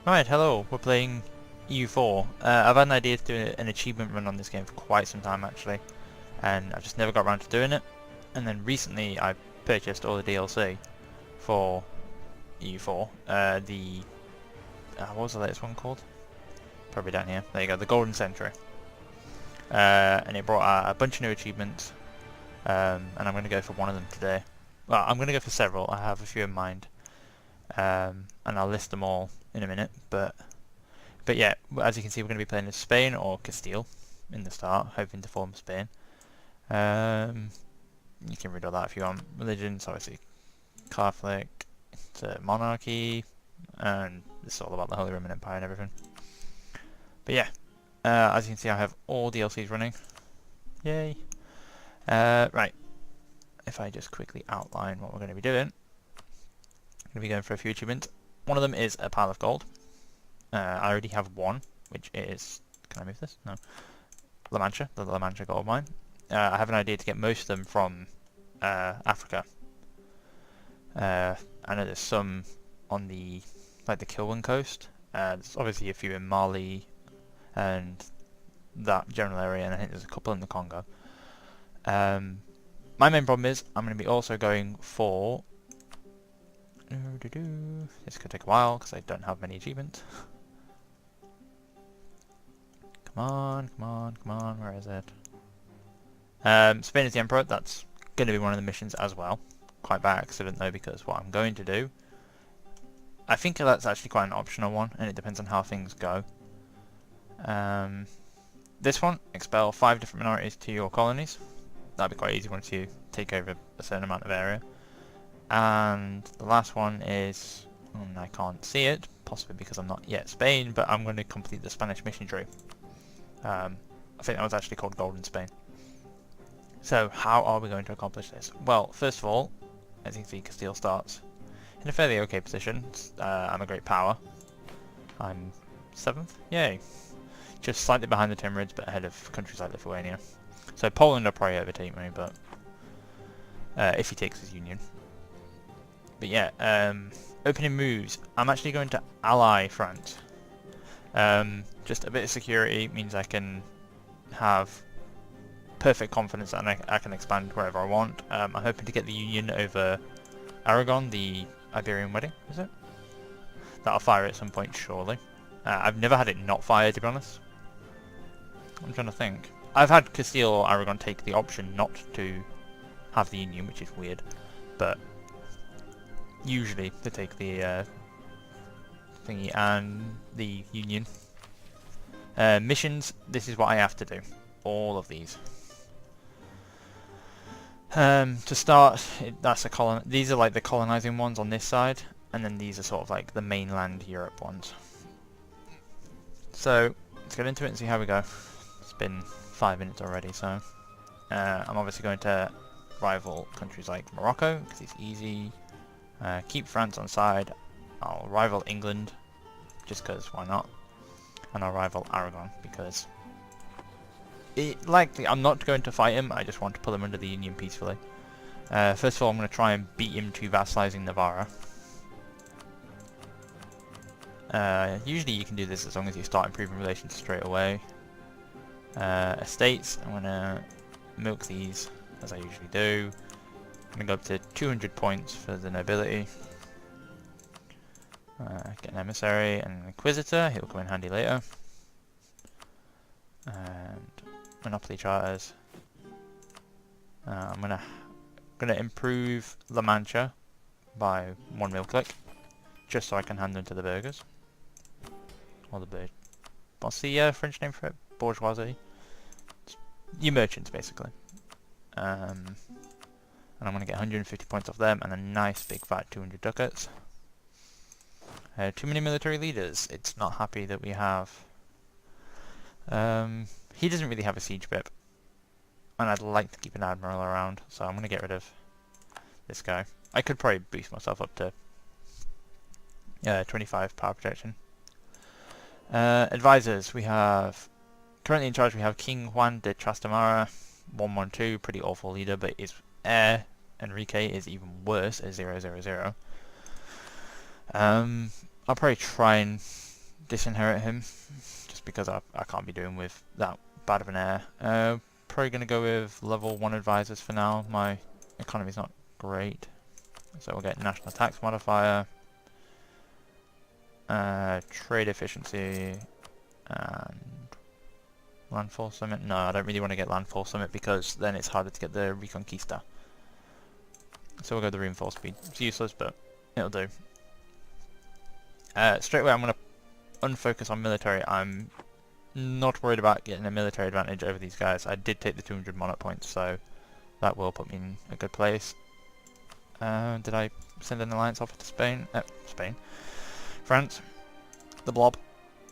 Alright, hello, we're playing EU4. I've had an idea to do an achievement run on this game for quite some time actually, and I've just never got around to doing it. And then recently I purchased all the DLC for EU4. What was the latest one called? Probably down here. There you go, the Golden Century. And it brought out a bunch of new achievements, and I'm going to go for one of them today. Well, I'm going to go for several, I have a few in mind. And I'll list them all in a minute, but yeah, as you can see, we're going to be playing as Spain or Castile in the start, hoping to form Spain. You can read all that if you want. Religions, obviously Catholic, it's a monarchy, and it's all about the Holy Roman Empire and everything. But yeah, as you can see, I have all DLCs running. Yay! Right, if I just quickly outline what we're going to be doing. Going to be going for a few achievements. One of them is a pile of gold. I already have one, which is... Can I move this? No. La Mancha, the La Mancha gold mine. I have an idea to get most of them from Africa. I know there's some on the the Kilwan coast. There's obviously a few in Mali and that general area, and I think there's a couple in the Congo. My main problem is I'm going to be also going for... This could take a while because I don't have many achievements. Come on, where is it? Spain is the Emperor, that's going to be one of the missions as well. Quite by accident though, because what I'm going to do... I think that's actually quite an optional one, and it depends on how things go. This one, expel 5 different minorities to your colonies. That'd be quite easy once you take over a certain amount of area. And the last one is, I can't see it, possibly because I'm not yet Spain, but I'm going to complete the Spanish mission tree. I think that was actually called Golden Spain. So how are we going to accomplish this? Well, first of all, as you can see, Castile starts in a fairly okay position. I'm a great power. I'm 7th, yay. Just slightly behind the Timurids, but ahead of countries like Lithuania. So Poland will probably overtake me, but if he takes his union. But yeah, opening moves. I'm actually going to ally France. Just a bit of security means I can have perfect confidence and I can expand wherever I want. I'm hoping to get the union over Aragon, the Iberian wedding, is it? That'll fire at some point, surely. I've never had it not fire, to be honest. I'm trying to think. I've had Castile or Aragon take the option not to have the union, which is weird, but usually they take the thingy and the union. Missions, this is what I have to do. All of these. To start, that's a these are like the colonizing ones on this side, and then these are sort of like the mainland Europe ones. So let's get into it and see how we go. It's been 5 minutes already, so I'm obviously going to rival countries like Morocco because it's easy. Keep France on side. I'll rival England just because why not, and I'll rival Aragon because likely I'm not going to fight him. I just want to pull him under the union peacefully. First of all, I'm going to try and beat him to vassalizing Navarra. Usually you can do this as long as you start improving relations straight away. Estates, I'm going to milk these as I usually do. I'm going to go up to 200 points for the nobility. Get an emissary and an inquisitor, he'll come in handy later. And monopoly charters. I'm gonna improve La Mancha by 1 mil click, just so I can hand them to the burghers. Or the what's the French name for it? Bourgeoisie. Your merchants, basically. And I'm going to get 150 points off them and a nice big fat 200 ducats. Too many military leaders. It's not happy that we have... he doesn't really have a siege pip. And I'd like to keep an admiral around, so I'm going to get rid of this guy. I could probably boost myself up to 25 power protection. Advisors, we have... Currently in charge we have King Juan de Trastamara, 112, pretty awful leader, but his heir, Enrique, is even worse at 000. I'll probably try and disinherit him, just because I can't be doing with that bad of an heir. Probably going to go with level 1 advisors for now. My economy's not great. So we'll get national tax modifier, trade efficiency, and landfall summit. No, I don't really want to get landfall summit because then it's harder to get the Re-conquista. So we'll go the reinforced speed. It's useless, but it'll do. Straight away I'm going to unfocus on military. I'm not worried about getting a military advantage over these guys. I did take the 200 monarch points, so that will put me in a good place. Did I send an alliance offer to Spain? Spain. France. The blob.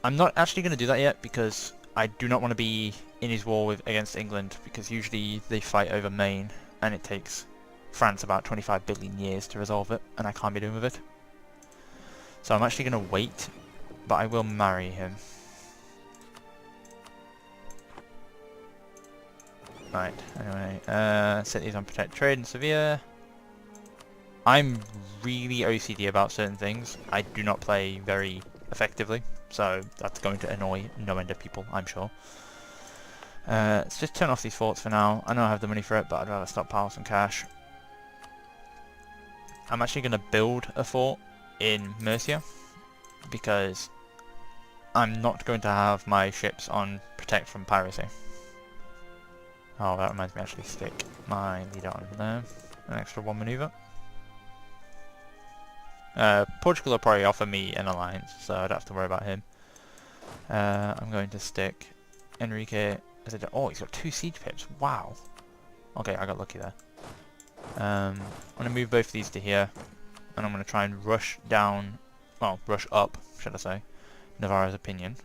I'm not actually going to do that yet because I do not want to be in his war against England, because usually they fight over Maine and it takes France about 25 billion years to resolve it, and I can't be doing with it. So I'm actually going to wait, but I will marry him. Right, anyway, set these on protect trade and Sevilla. I'm really OCD about certain things. I do not play very effectively, so that's going to annoy no end of people, I'm sure. Let's just turn off these forts for now. I know I have the money for it, but I'd rather stockpile some cash. I'm actually going to build a fort in Mercia, because I'm not going to have my ships on protect from piracy. Oh, that reminds me, actually stick my leader on there. An extra 1 maneuver. Portugal will probably offer me an alliance, so I don't have to worry about him. I'm going to stick Enrique as a... Oh, he's got 2 siege pips. Wow. Okay, I got lucky there. I'm going to move both of these to here, and I'm going to try and rush down... Well, rush up, should I say, Navarro's opinion.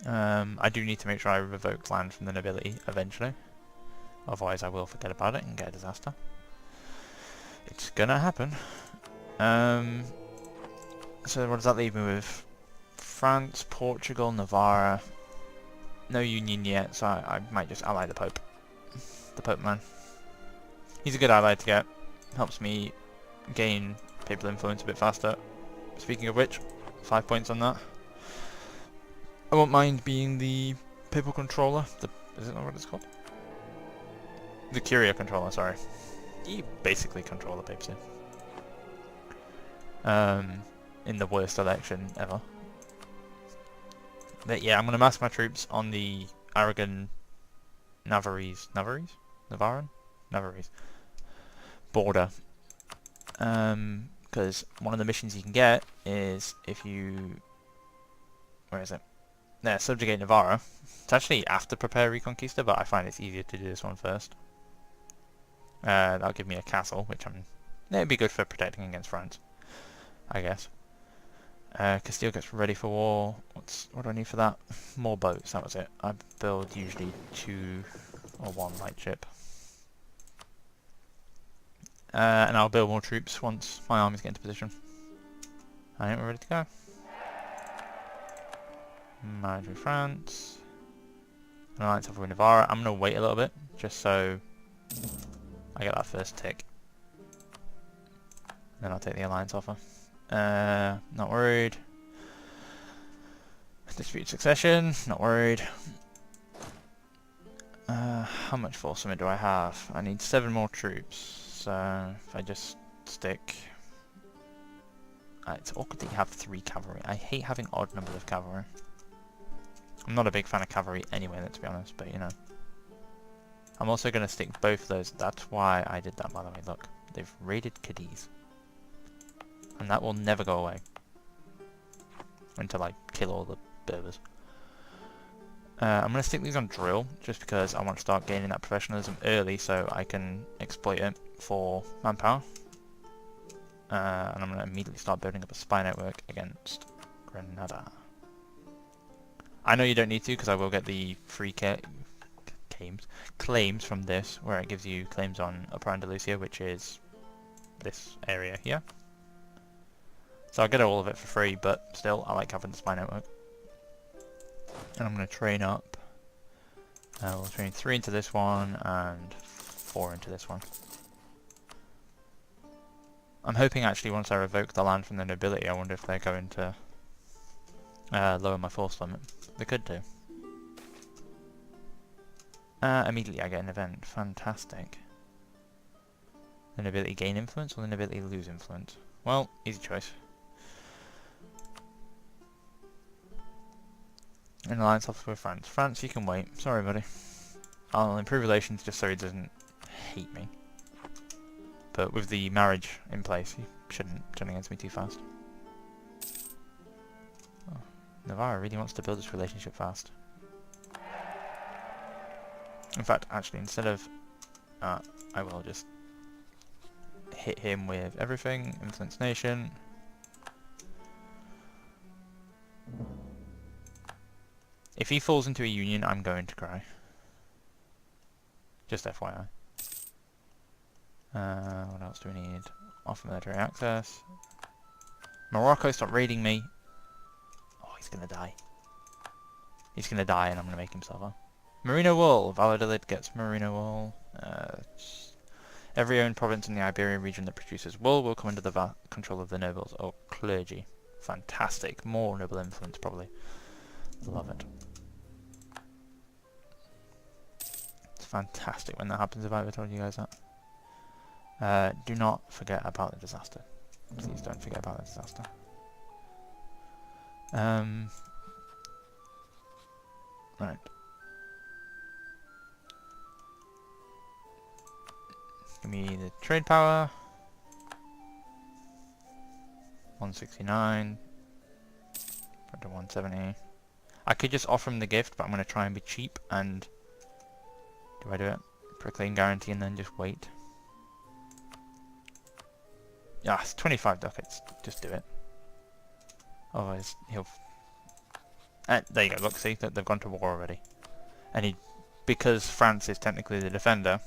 I do need to make sure I revoke land from the nobility eventually, otherwise I will forget about it and get a disaster. It's gonna happen. So what does that leave me with? France, Portugal, Navarra. No union yet, so I might just ally the Pope. The Pope man. He's a good ally to get. Helps me gain papal influence a bit faster. Speaking of which, 5 points on that. I won't mind being the papal controller. Is it not what it's called? The Curia controller, sorry. You basically control the papacy. In the worst election ever. But yeah, I'm going to mass my troops on the Aragon Navarrese border. Because one of the missions you can get is if you... Where is it? There, subjugate Navarra. It's actually after prepare Re-conquista, but I find it's easier to do this one first. That'll give me a castle, which it'd be good for protecting against France, I guess. Castile gets ready for war. What do I need for that? More boats, that was it. I build usually 2 or 1 light ship. And I'll build more troops once my armies get into position. I think we're ready to go. Marriage with France. An alliance offer with Navarra. I'm going to wait a little bit, just so I get that first tick. Then I'll take the alliance offer. Not worried. Dispute succession. Not worried. How much force summit do I have? I need 7 more troops. So if I just stick... it's awkward that you have 3 cavalry. I hate having odd numbers of cavalry. I'm not a big fan of cavalry anyway, let's be honest, but you know. I'm also going to stick both of those. That's why I did that, by the way. Look, they've raided Cadiz. And that will never go away. Until I kill all the Berbers. I'm going to stick these on drill, just because I want to start gaining that professionalism early so I can exploit it for manpower. And I'm going to immediately start building up a spy network against Granada. I know you don't need to, because I will get the free claims from this, where it gives you claims on Upper Andalusia, which is this area here. So I'll get all of it for free, but still, I like having the spy network. And I'm going to train up. We'll train 3 into this one, and 4 into this one. I'm hoping actually once I revoke the land from the nobility, I wonder if they're going to lower my force limit. They could do. Immediately I get an event. Fantastic. An ability gain influence or an ability lose influence? Well, easy choice. An alliance offer with France. France, you can wait. Sorry, buddy. I'll improve relations just so he doesn't hate me. But with the marriage in place, he shouldn't turn against me too fast. Oh, Navarre really wants to build this relationship fast. In fact, actually, instead of... I will just hit him with everything. Influence nation. If he falls into a union, I'm going to cry. Just FYI. What else do we need? Offer military access. Morocco, stop raiding me. Oh, he's gonna die. He's gonna die and I'm gonna make him suffer. Merino wool. Valladolid gets merino wool. Every owned province in the Iberian region that produces wool will come under the control of the nobles or clergy. Fantastic. More noble influence, probably. Love it. It's fantastic when that happens, if I ever told you guys that. Do not forget about the disaster. Please don't forget about the disaster. Right. Give me the trade power. 169. Put to 170. I could just offer him the gift, but I'm going to try and be cheap and... Do I do it? Proclaim guarantee and then just wait. Yeah, it's 25 ducats. Just do it. Otherwise, he'll... there you go, look, see, they've gone to war already. And because France is technically the defender,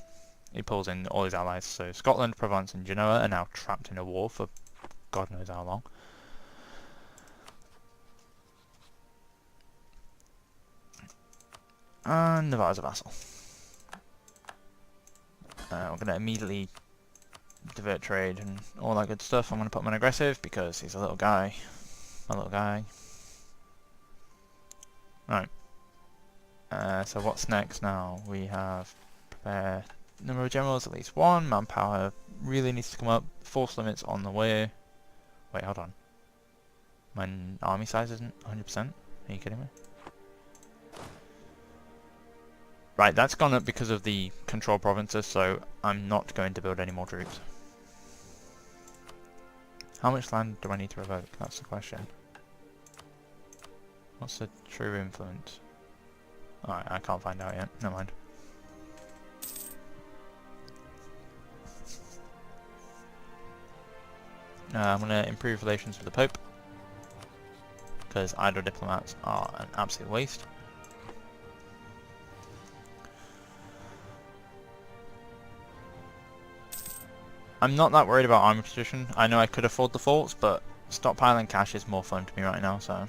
he pulls in all his allies. So Scotland, Provence and Genoa are now trapped in a war for God knows how long. And Navarre's a vassal. We're going to immediately divert trade and all that good stuff. I'm going to put him on aggressive because he's a little guy. A little guy. Right. So what's next now? We have prepare number of generals, at least one. Manpower really needs to come up. Force limits on the way. Wait, hold on. My army size isn't 100%. Are you kidding me? Right, that's gone up because of the control provinces, so I'm not going to build any more troops. How much land do I need to revoke? That's the question. What's the true influence? Alright, I can't find out yet. Never mind. I'm going to improve relations with the Pope, because idle diplomats are an absolute waste. I'm not that worried about army position. I know I could afford the forts, but stockpiling cash is more fun to me right now, so...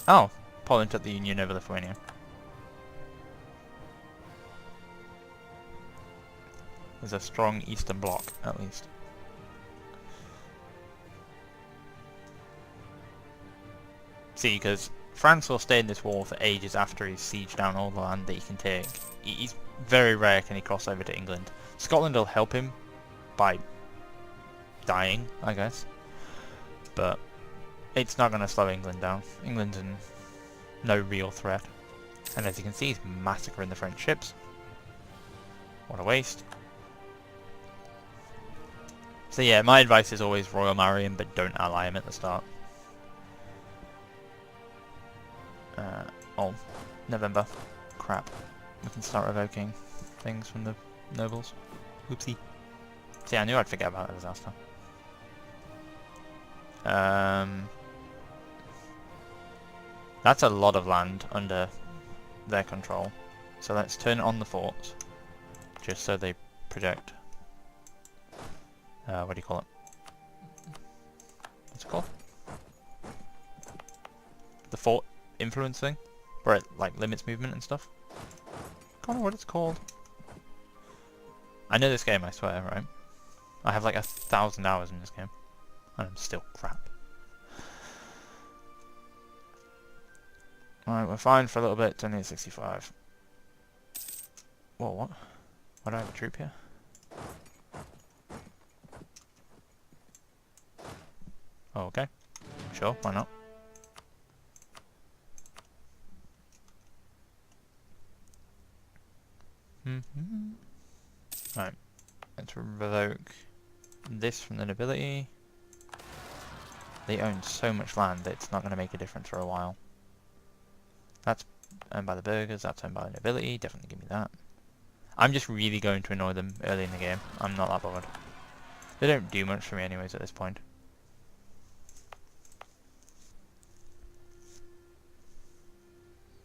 Oh! Poland took the Union over Lithuania. There's a strong Eastern Bloc, at least. See, because France will stay in this war for ages after he's sieged down all the land that he can take. He's very rare can he cross over to England. Scotland will help him by dying, I guess. But it's not going to slow England down. England's in no real threat. And as you can see, he's massacring the French ships. What a waste. So yeah, my advice is always royal marry him, but don't ally him at the start. Oh, November. Crap. We can start revoking things from the nobles. Oopsie. See, I knew I'd forget about the disaster. That's a lot of land under their control. So let's turn on the forts, just so they project. What do you call it? What's it called? The fort influence thing, where it like limits movement and stuff. I don't know what it's called. I know this game, I swear, right? I have like 1,000 hours in this game, and I'm still crap. Alright, we're fine for a little bit, only at 65. Whoa, what? Why do I have a troop here? Oh, okay. Sure, why not? Right, let's revoke this from the nobility. They own so much land that it's not going to make a difference for a while. That's owned by the burghers, that's owned by the nobility, definitely give me that. I'm just really going to annoy them early in the game. I'm not that bothered. They don't do much for me anyways at this point.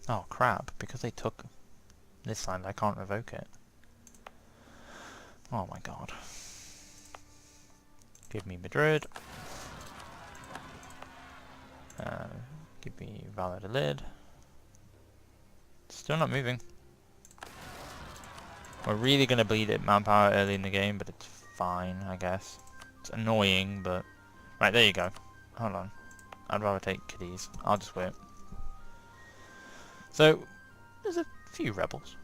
Oh crap, because they took this land I can't revoke it. Oh my god. Give me Madrid. Give me Valladolid. Still not moving. We're really going to bleed at manpower early in the game, but it's fine, I guess. It's annoying, but... Right, there you go. Hold on. I'd rather take Cadiz. I'll just wait. So, there's a few rebels.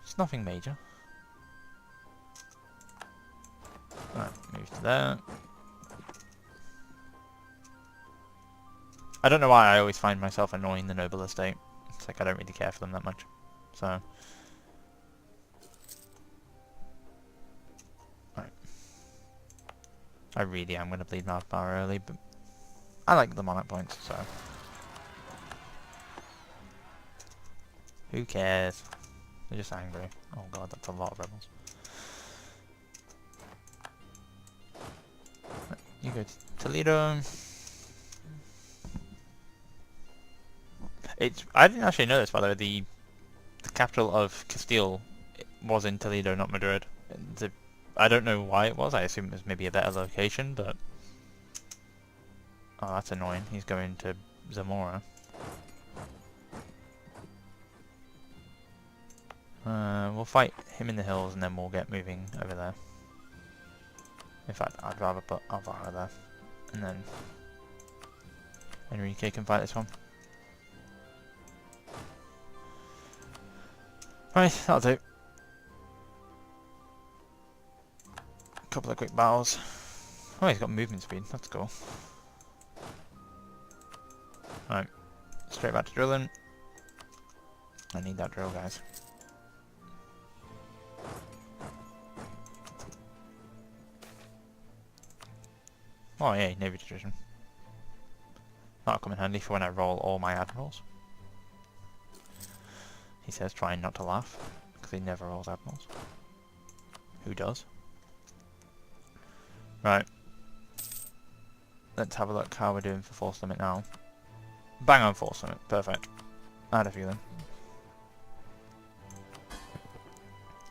It's nothing major. Right, move to there. I don't know why I always find myself annoying the noble estate. It's like I don't really care for them that much. So... Right. I really am going to bleed manpower early, but... I like the monarch points, so... Who cares? They're just angry. Oh god, that's a lot of rebels. Right, you go to Toledo. I didn't actually know this, by the way. The capital of Castile was in Toledo, not Madrid. I don't know why it was. I assume it was maybe a better location, but... Oh, that's annoying. He's going to Zamora. We'll fight him in the hills and then we'll get moving over there. In fact, I'd rather put Alvaro there. And then Enrique can fight this one. Right, that'll do. Couple of quick battles. Oh, he's got movement speed. That's cool. Right, straight back to drilling. I need that drill, guys. Oh yeah, Navy tradition. That'll come in handy for when I roll all my admirals. He says trying not to laugh, because he never rolls admirals. Who does? Right. Let's have a look how we're doing for force limit now. Bang on force limit, perfect. I had a feeling.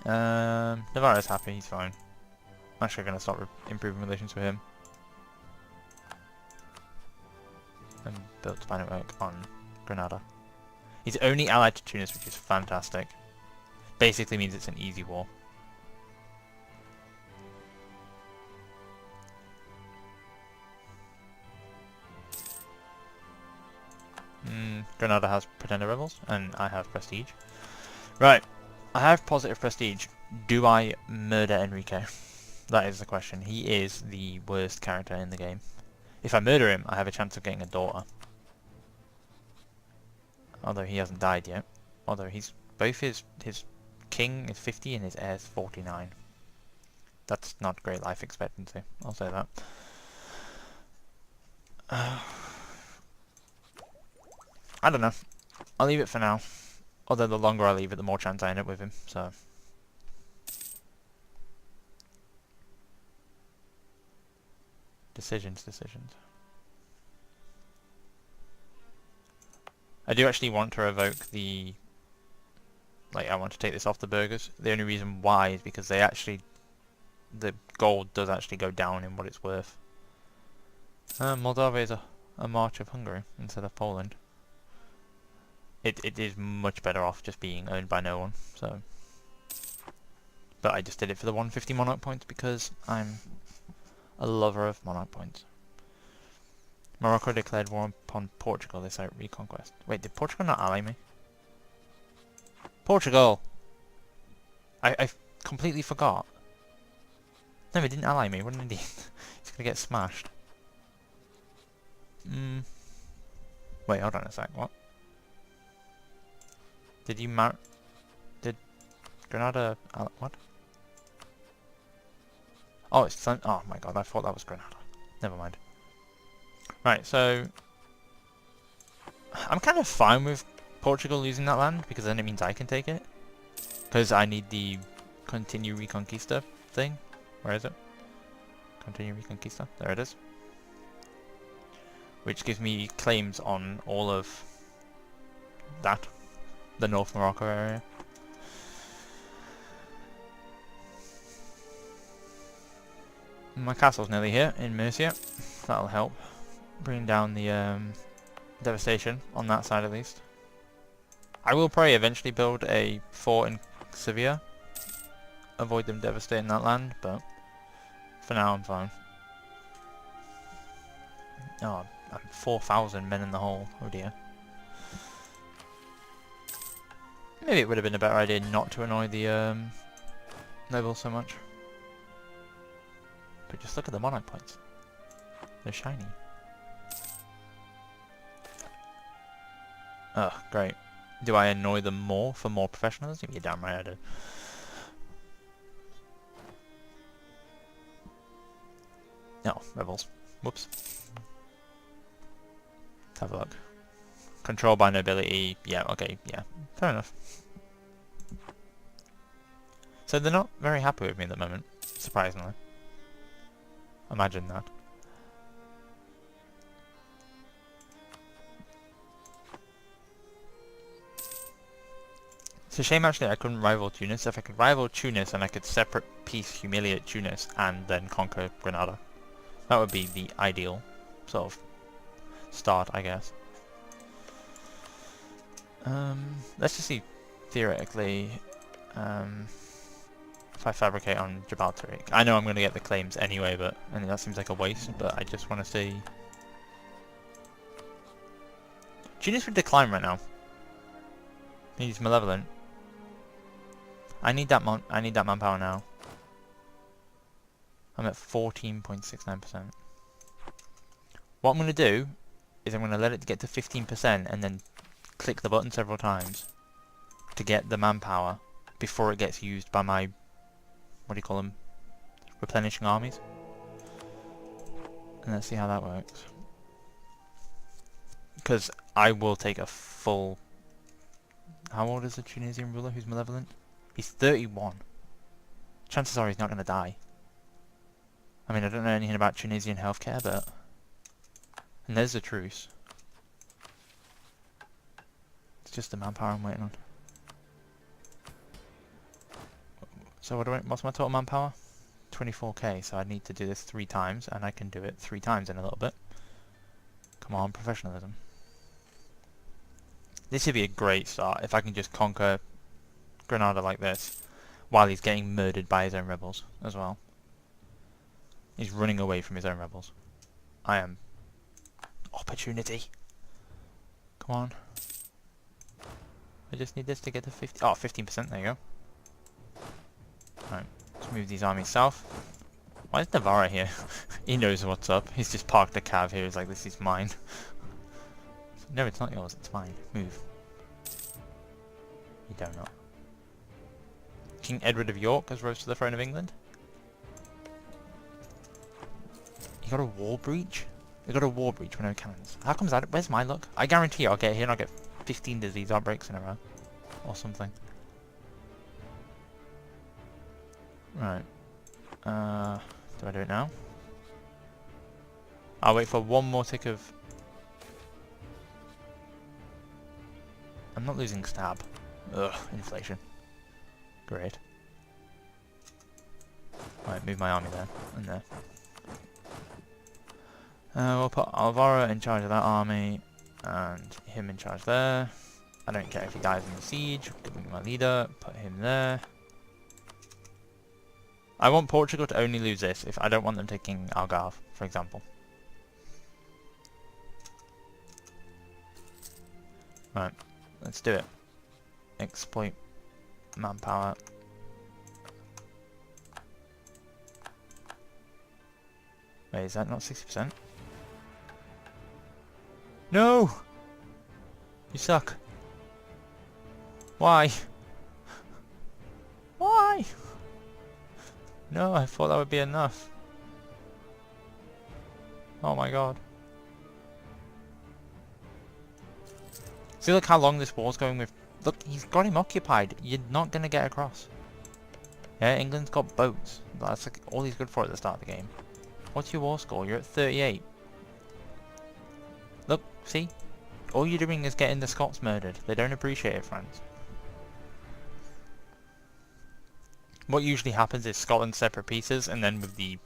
Navarro's happy, he's fine. I'm actually going to start improving relations with him. And built spy network on Granada. He's only allied to Tunis, which is fantastic. Basically means it's an easy war. Granada has pretender rebels, and I have prestige. Right, I have positive prestige. Do I murder Enrique? That is the question. He is the worst character in the game. If I murder him, I have a chance of getting a daughter. Although he hasn't died yet. Although he's both his king is 50 and his heir is 49. That's not great life expectancy. I'll say that. I don't know. I'll leave it for now. Although the longer I leave it, the more chance I end up with him. So. Decisions. I do actually want to revoke the... Like, I want to take this off the burghers. The only reason why is because they actually... The gold does actually go down in what it's worth. Moldavia is a march of Hungary instead of Poland. It is much better off just being owned by no one, so... But I just did it for the 150 monarch points because I'm a lover of monarch points. Morocco declared war upon Portugal this Re-conquest. Wait, did Portugal not ally me? Portugal! I completely forgot. No, he didn't ally me. What an idiot. He's gonna get smashed. Wait, hold on a sec. What? Did you Did Granada... what? Oh, it's... oh my god, I thought that was Granada. Never mind. Right, so... I'm kind of fine with Portugal losing that land, because then it means I can take it. Because I need the continue Re-conquista thing. Where is it? Continue Re-conquista. There it is. Which gives me claims on all of that. The North Morocco area. My castle's nearly here in Murcia. That'll help bring down the devastation on that side at least. I will probably eventually build a fort in Sevilla. Avoid them devastating that land, but for now I'm fine. Oh, I'm 4,000 men in the hole. Oh dear. Maybe it would have been a better idea not to annoy the nobles so much. But just look at the monarch points. They're shiny. Oh, great. Do I annoy them more for more professionalism? You're damn right I do. No, rebels. Whoops. Let's have a look. Control by nobility. Yeah, okay, yeah. Fair enough. So they're not very happy with me at the moment, surprisingly. Imagine that. It's a shame actually I couldn't rival Tunis. If I could rival Tunis and I could separate peace humiliate Tunis and then conquer Granada. That would be the ideal sort of start, I guess. Let's just see theoretically if I fabricate on Jabal Tariq. I know I'm going to get the claims anyway, but and that seems like a waste, but I just want to see. Tunis would decline right now. He's malevolent. I need that manpower now. I'm at 14.69%. What I'm going to do is I'm going to let it get to 15% and then click the button several times to get the manpower before it gets used by my, what do you call them, replenishing armies. And let's see how that works. Because I will take a full... How old is the Tunisian ruler who's malevolent? He's 31. Chances are he's not going to die. I mean, I don't know anything about Tunisian healthcare, but... And there's a truce. It's just the manpower I'm waiting on. So what's my total manpower? 24k, so I need to do this 3 times, and I can do it 3 times in a little bit. Come on, professionalism. This would be a great start if I can just conquer Granada like this, while he's getting murdered by his own rebels as well. He's running away from his own rebels. I am... Opportunity. Come on. I just need this to get to 50... Oh, 15%, there you go. Right, let's move these armies south. Why is Navarra here? He knows what's up. He's just parked a cav here. He's like, this is mine. No, it's not yours. It's mine. Move. You dare not. King Edward of York has rose to the throne of England. You got a war breach? You got a war breach with no cannons. How comes that? Where's my luck? I guarantee I'll get here and I'll get 15 disease outbreaks in a row. Or something. Right. Do I do it now? I'll wait for one more tick of... I'm not losing stab. Ugh, inflation. Great. Right, move my army there and there. We'll put Alvaro in charge of that army and him in charge there. I don't care if he dies in the siege. Give me my leader. Put him there. I want Portugal to only lose this if I don't want them taking Algarve, for example. Right, let's do it. Exploit manpower. Wait, is that not 60%? No! You suck. Why? Why? No, I thought that would be enough. Oh my god. See, look how long this war's going with... Look, he's got him occupied. You're not going to get across. Yeah, England's got boats. That's like all he's good for at the start of the game. What's your war score? You're at 38. Look, see? All you're doing is getting the Scots murdered. They don't appreciate it, France. What usually happens is Scotland separate pieces, and then with the...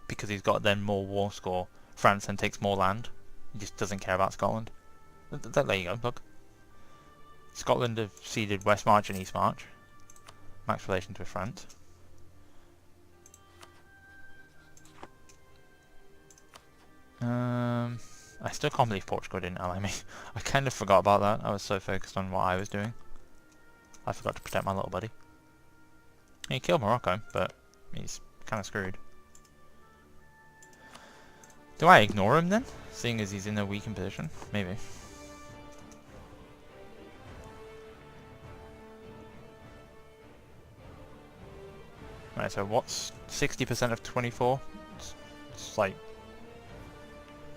because he's got then more war score, France then takes more land. He just doesn't care about Scotland. There you go, look. Scotland have ceded West March and East March. Max relations with France. I still can't believe Portugal didn't ally me. I kind of forgot about that. I was so focused on what I was doing. I forgot to protect my little buddy. He killed Morocco, but he's kind of screwed. Do I ignore him then? Seeing as he's in a weakened position? Maybe. Right, so what's 60% of 24? It's like...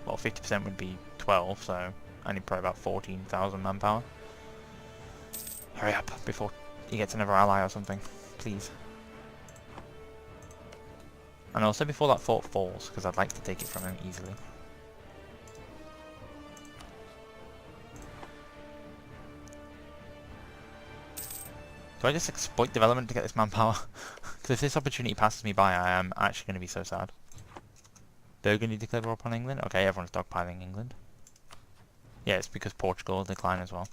well, 50% would be 12, so I need probably about 14,000 manpower. Hurry up, before he gets another ally or something. Please. And also before that fort falls, because I'd like to take it from him easily. Do I just exploit development to get this manpower? Because if this opportunity passes me by, I am actually going to be so sad. Burgundy declared war upon England? Okay, everyone's dogpiling England. Yeah, it's because Portugal will decline as well.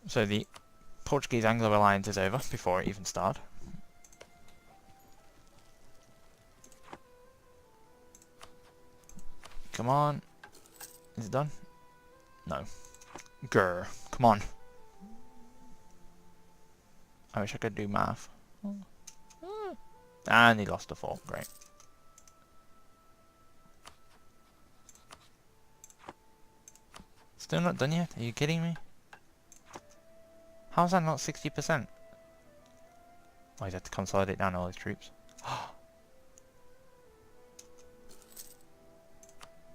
So the Portuguese-Anglo alliance is over before it even started. Come on. Is it done? No. Grr. Come on. I wish I could do math. And he lost a fort. Great. Still not done yet? Are you kidding me? How is that not 60%? Oh, he's had to consolidate down all his troops.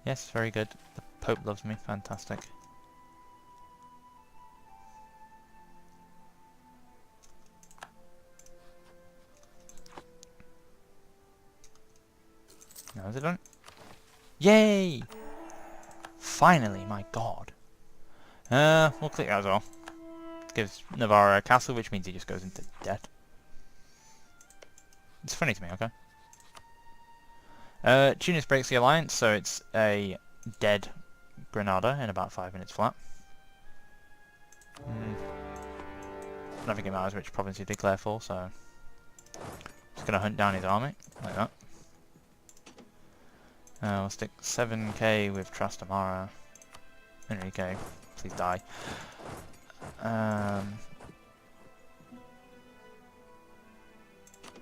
Yes, very good. The Pope loves me. Fantastic. Now is it done? Yay! Finally, my god. We'll click that as well. Gives Navarre a castle, which means he just goes into debt. It's funny to me, okay? Tunis breaks the alliance, so it's a dead Granada in about 5 minutes flat. I don't think it matters which province you declare for, so... just gonna hunt down his army, like that. We'll stick 7k with Trastamara. Enrique, please die.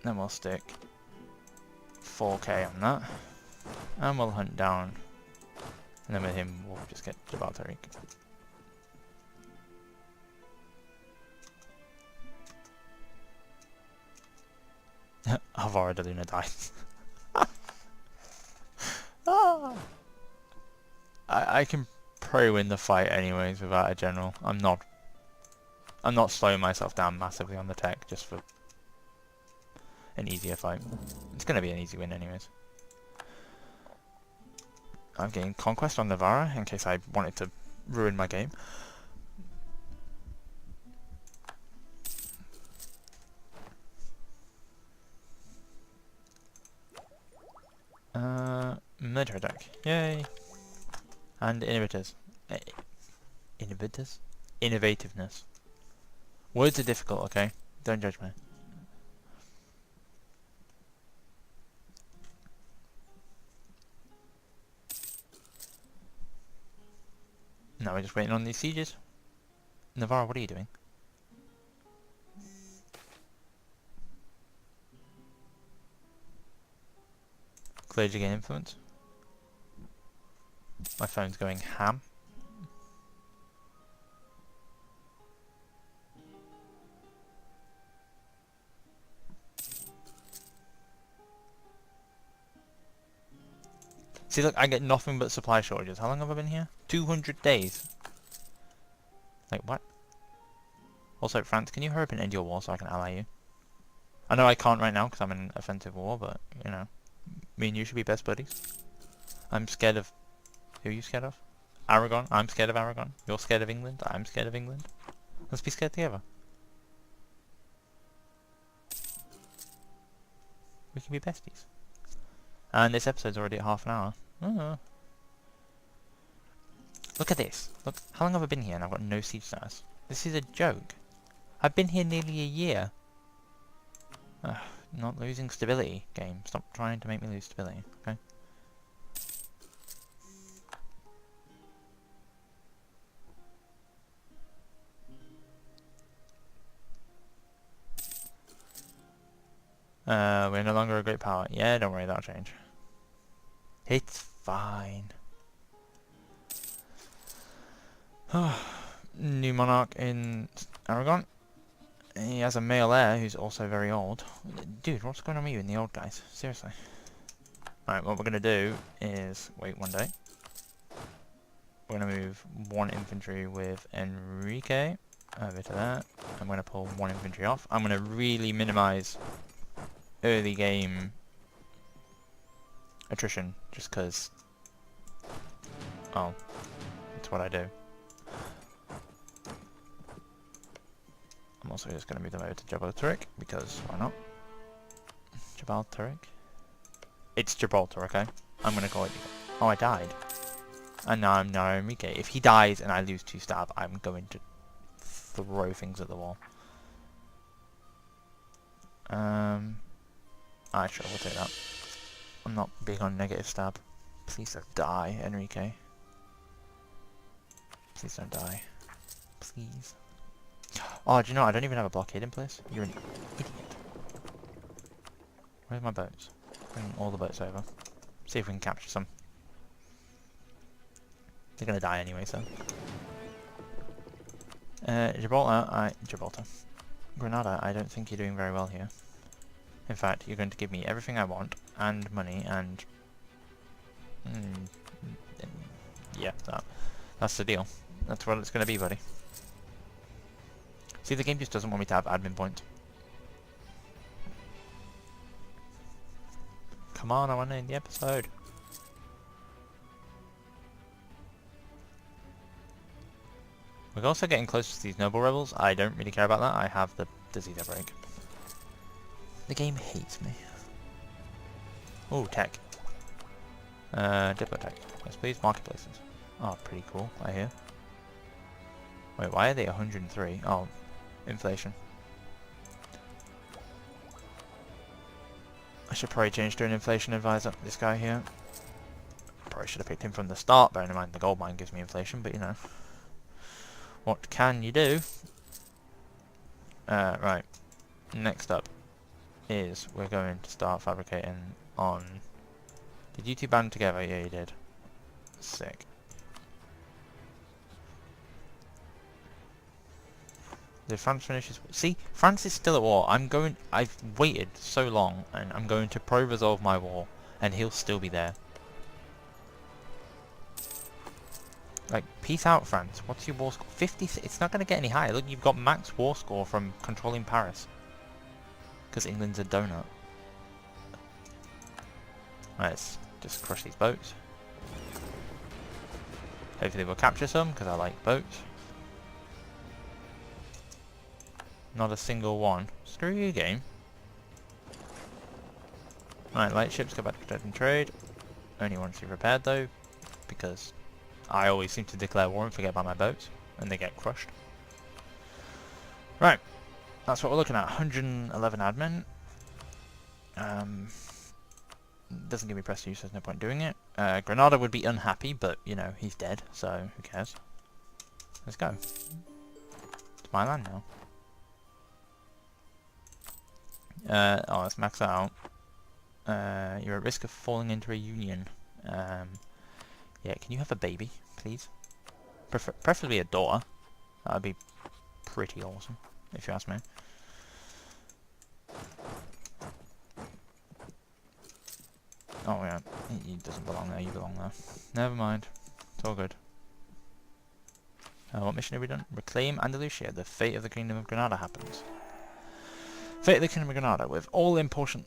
Then we'll stick 4k on that. And we'll hunt down. And then with him, we'll just get Jabal Tariq. Alvaro de Luna dies. I can probably win the fight anyways without a general. I'm not slowing myself down massively on the tech just for an easier fight. It's going to be an easy win anyways. I'm getting conquest on Navarra in case I wanted to ruin my game. Military attack. Yay! And innovators. Innovators? Innovativeness. Words are difficult, okay? Don't judge me. Now we're just waiting on these sieges. Navarre, what are you doing? Clergy gain influence. My phone's going ham. See, look, I get nothing but supply shortages. How long have I been here? 200 days. Like, what? Also, France, can you hurry up and end your war so I can ally you? I know I can't right now because I'm in an offensive war, but, you know, me and you should be best buddies. I'm scared of... Who are you scared of? Aragon? I'm scared of Aragon. You're scared of England? I'm scared of England. Let's be scared together. We can be besties. And this episode's already at half an hour. Oh. Look at this. Look, how long have I been here and I've got no siege status? This is a joke. I've been here nearly a year. Ugh, not losing stability, game. Stop trying to make me lose stability, okay? We're no longer a great power. Yeah, don't worry, that'll change. It's fine. New monarch in Aragon. He has a male heir who's also very old. Dude, what's going on with you and the old guys? Seriously. Alright, what we're going to do is wait one day. We're going to move one infantry with Enrique over to that. I'm going to pull one infantry off. I'm going to really minimise early game attrition, just because... Oh, that's what I do. I'm also just going to move them over to Gibraltar, because why not? Gibraltar? It's Gibraltar, okay? I'm going to call it... Oh, I died. And now I'm now Enrique. If he dies and I lose 2 stab, I'm going to throw things at the wall. Sure, we'll take that. I'm not big on negative stab. Please don't die, Enrique. Please don't die. Please. Oh, do you know, I don't even have a blockade in place. You're an idiot. Where's my boats? Bring all the boats over. See if we can capture some. They're gonna die anyway, so. Gibraltar. Granada, I don't think you're doing very well here. In fact, you're going to give me everything I want, and money, and... yeah, that's the deal. That's what it's going to be, buddy. See, the game just doesn't want me to have admin points. Come on, I want to end the episode. We're also getting close to these noble rebels. I don't really care about that. I have the disease outbreak. The game hates me. Oh, tech. Diplo tech. Yes, please. Marketplaces. Oh, pretty cool, I hear. Wait, why are they 103? Oh, inflation. I should probably change to an inflation advisor. This guy here. Probably should have picked him from the start, bearing in mind the gold mine gives me inflation, but you know. What can you do? Right. Next up is we're going to start fabricating on... Did you two band together? Yeah, you did. Sick. Did France finish his... See, France is still at war. I've waited so long, and I'm going to pro-resolve my war, and he'll still be there. Like, peace out, France. What's your war score? 50... It's not going to get any higher. Look, you've got max war score from controlling Paris. Because England's a donut. Right, let's just crush these boats. Hopefully we'll capture some, because I like boats. Not a single one. Screw you, game. Right, light ships go back to trade and trade. Only ones you've repaired, though, because I always seem to declare war and forget about my boats, and they get crushed. Right, that's what we're looking at. 111 admin. Doesn't give me press use, so there's no point doing it. Granada would be unhappy, but, you know, he's dead, so who cares? Let's go. It's my land now. Oh, let's max that out. You're at risk of falling into a union. Yeah, can you have a baby, please? Preferably a daughter. That would be pretty awesome, if you ask me. Oh yeah, he doesn't belong there, you belong there. Never mind, it's all good. What mission have we done? Reclaim Andalusia, the fate of the Kingdom of Granada happens. Fate of the Kingdom of Granada, with all important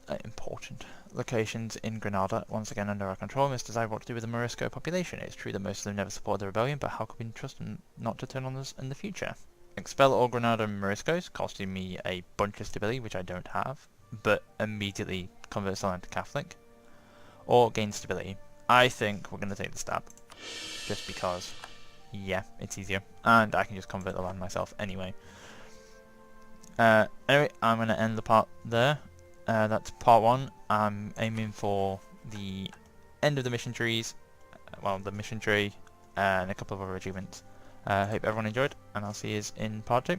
locations in Granada once again under our control, must decide what to do with the Morisco population. It's true that most of them never supported the rebellion, but how can we trust them not to turn on us in the future? Expel all Granada Moriscos, costing me a bunch of stability, which I don't have, but immediately convert the land to Catholic. Or gain stability. I think we're going to take the stab. Just because, yeah, it's easier. And I can just convert the land myself anyway. Anyway, I'm going to end the part there. That's part 1. I'm aiming for the end of the mission trees. Well, the mission tree and a couple of other achievements. Hope everyone enjoyed, and I'll see you in part 2.